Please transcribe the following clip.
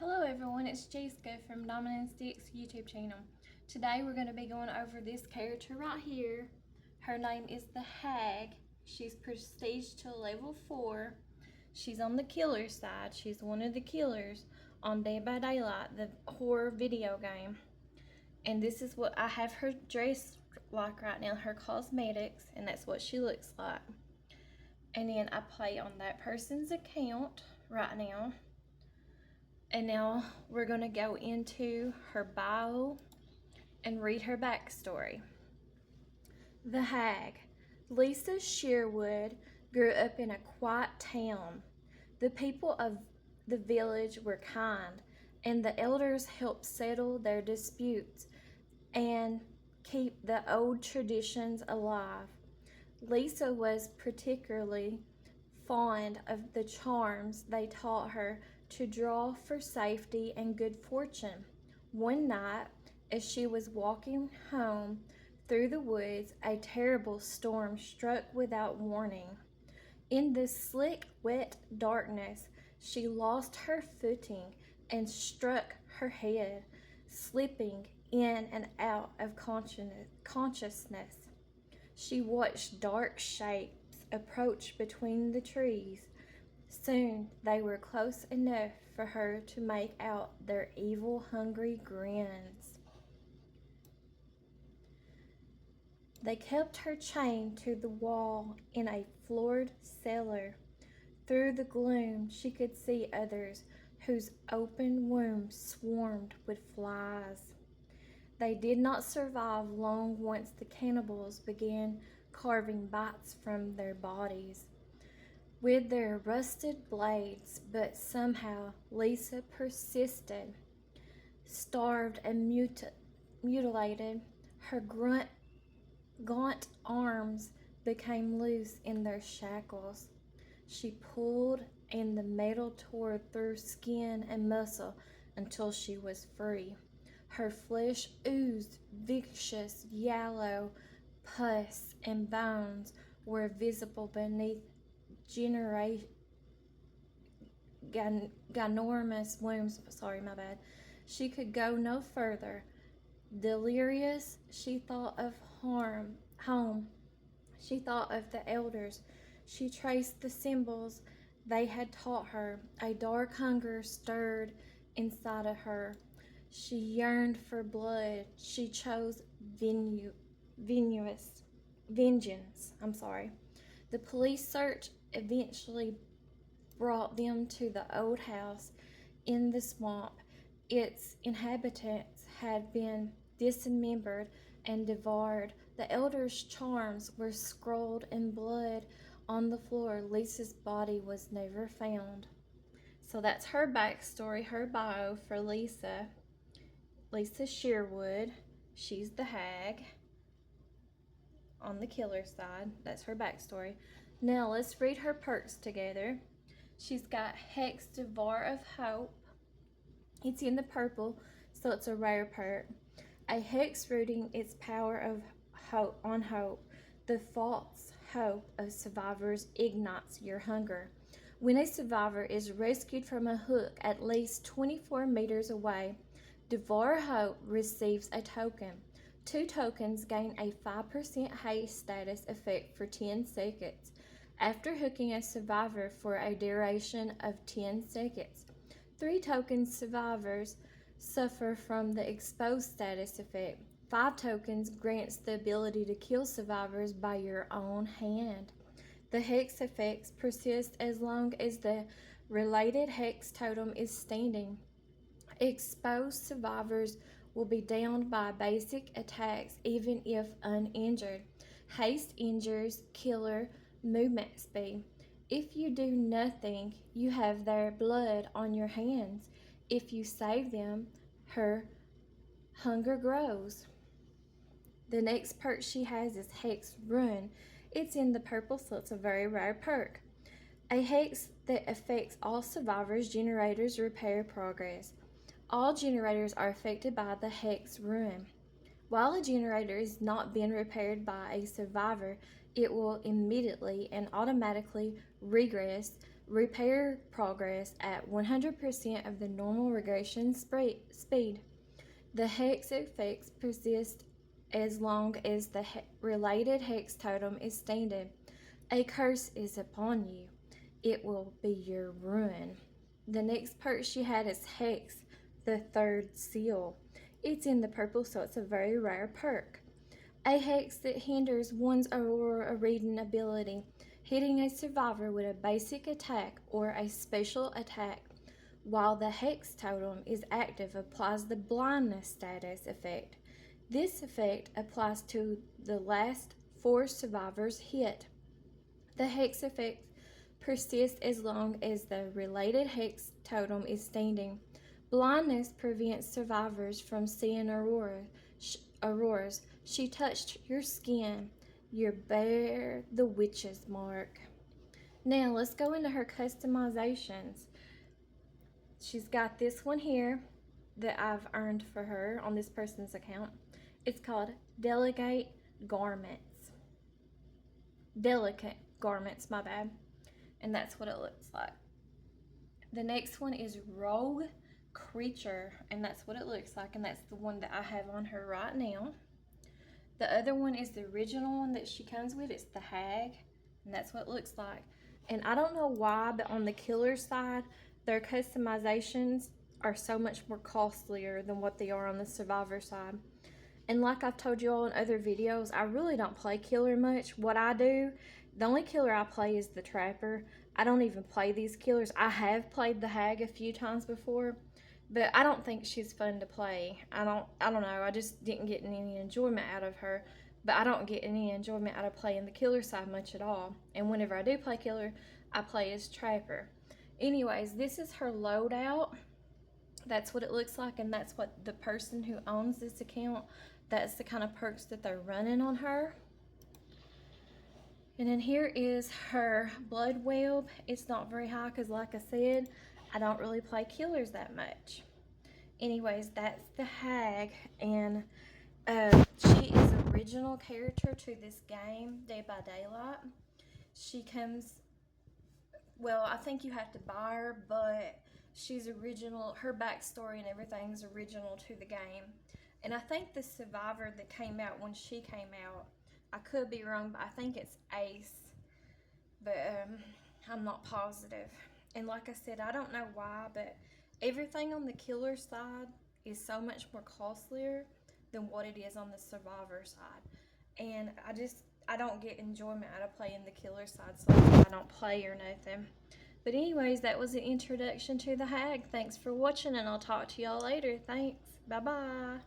Hello everyone, it's Jessica from Dominant Sticks YouTube channel. Today we're going to be going over this character right here. Her name is the Hag. She's prestige to level 4. She's on the killer side. She's one of the killers on Dead by Daylight, the horror video game. And this is what I have her dressed like right now, her cosmetics, and that's what she looks like. And then I play on that person's account right now. And now we're going to go into her bio and read her backstory. The Hag. Lisa Sherwood grew up in a quiet town. The people of the village were kind, and the elders helped settle their disputes and keep the old traditions alive. Lisa was particularly fond of the charms they taught her to draw for safety and good fortune. One night, as she was walking home through the woods, a terrible storm struck without warning. In the slick, wet darkness, she lost her footing and struck her head, slipping in and out of consciousness. She watched dark shapes approach between the trees. Soon they were close enough for her to make out their evil, hungry grins. They kept her chained to the wall in a floored cellar. Through the gloom, she could see others whose open wombs swarmed with flies. They did not survive long once the cannibals began carving bites from their bodies with their rusted blades, but somehow Lisa persisted. Starved and mutilated, her gaunt arms became loose in their shackles. She pulled, and the metal tore through skin and muscle until she was free. Her flesh oozed viscous yellow pus, and bones were visible beneath ginormous wounds. She could go no further. Delirious, she thought of home. She thought of the elders. She traced the symbols they had taught her. A dark hunger stirred inside of her. She yearned for blood. She chose vengeance. The police search eventually brought them to the old house in the swamp. Its inhabitants had been dismembered and devoured. The elders' charms were scrawled in blood on the floor. Lisa's body was never found. So that's her backstory, her bio for Lisa. Lisa Sherwood. She's the Hag on the killer side. That's her backstory. Now let's read her perks together. She's got Hex Devour of Hope. It's in the purple, so it's a rare perk. A hex rooting its power of hope on hope. The false hope of survivors ignites your hunger. When a survivor is rescued from a hook at least 24 meters away, Devour Hope receives a token. 2 tokens gain a 5% haste status effect for 10 seconds after hooking a survivor for a duration of 10 seconds. 3 tokens survivors suffer from the exposed status effect. 5 tokens grants the ability to kill survivors by your own hand. The hex effects persist as long as the related hex totem is standing. Exposed survivors will be downed by basic attacks even if uninjured. Haste injures killer movement speed. If you do nothing, you have their blood on your hands. If you save them, her hunger grows. The next perk she has is Hex Run. It's in the purple, so it's a very rare perk. A hex that affects all survivors, generators, repair progress. All generators are affected by the Hex Run. While a generator is not being repaired by a survivor, it will immediately and automatically regress, repair progress at 100% of the normal regression speed. The hex effects persist as long as the related hex totem is standing. A curse is upon you. It will be your ruin. The next perk she had is Hex, the third seal. It's in the purple, so it's a very rare perk. A hex that hinders one's Aurora reading ability, hitting a survivor with a basic attack or a special attack while the hex totem is active applies the blindness status effect. This effect applies to the last 4 survivors hit. The hex effect persists as long as the related hex totem is standing. Blindness prevents survivors from seeing auroras. She touched your skin. You bear the witch's mark. Now let's go into her customizations. She's got this one here that I've earned for her on this person's account. It's called Delicate Garments. Delicate Garments, my bad. And that's what it looks like. The next one is Rogue Creature, and that's what it looks like, and that's the one that I have on her right now. The other one is the original one that she comes with. It's the Hag, and that's what it looks like. And I don't know why, but on the killer side, their customizations are so much more costlier than what they are on the survivor side. And like I've told you all in other videos, I really don't play killer much. What I do, the only killer I play is the Trapper. I don't even play these killers. I have played the Hag a few times before, but I don't think she's fun to play. I don't know. I just didn't get any enjoyment out of her. But I don't get any enjoyment out of playing the killer side much at all. And whenever I do play killer, I play as Trapper. Anyways, this is her loadout. That's what it looks like, and that's what the person who owns this account, that's the kind of perks that they're running on her. And then here is her blood web. It's not very high because, like I said, I don't really play killers that much. Anyways, that's the Hag, and she is an original character to this game, Dead by Daylight. She comes, well, I think you have to buy her, but she's original. Her backstory and everything's original to the game. And I think the survivor that came out when she came out, I could be wrong, but I think it's Ace, but I'm not positive. And like I said, I don't know why, but everything on the killer side is so much more costlier than what it is on the survivor side. And I don't get enjoyment out of playing the killer side, so I don't play or nothing. But anyways, that was an introduction to the Hag. Thanks for watching, and I'll talk to y'all later. Thanks. Bye-bye.